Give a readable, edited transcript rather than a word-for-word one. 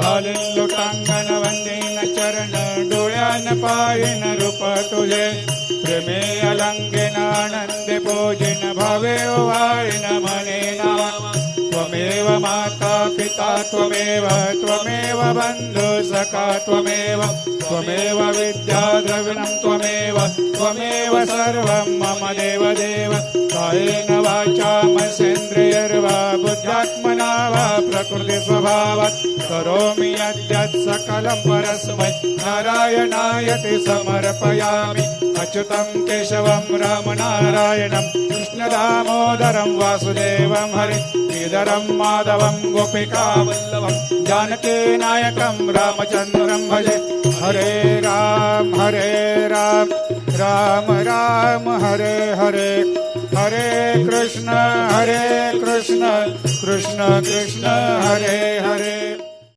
घालीन लोटांगण वंदीन चरण डोळ्यान पाहिन रूप तुझे प्रेमे अलंगेन आनंदे पूजिन भावे वाळीन म्हणे नावा त्वमेव माता पिता त्वमेव त्वमेव बंधु सखा त्वमेव त्वमेव विद्या द्रविणं त्वमेव त्वमेव सर्वं मम देव देव कायेन वाचा मनसेन्द्रियर्वा बुद्ध्यात्मना वा प्रकृति स्वभावात् करोमि यद्यत् सकलं परस्मै नारायणायति समर्पयामि अच्युतं केशवं रामनारायणं कृष्णदामोदरं वासुदेवं हरि श्रीधरं माधवं गोपिकावल्लभं जानकीनायकं रामचन्द्रं भजे हरे राम राम राम हरे हरे हरे कृष्ण कृष्ण कृष्ण हरे हरे।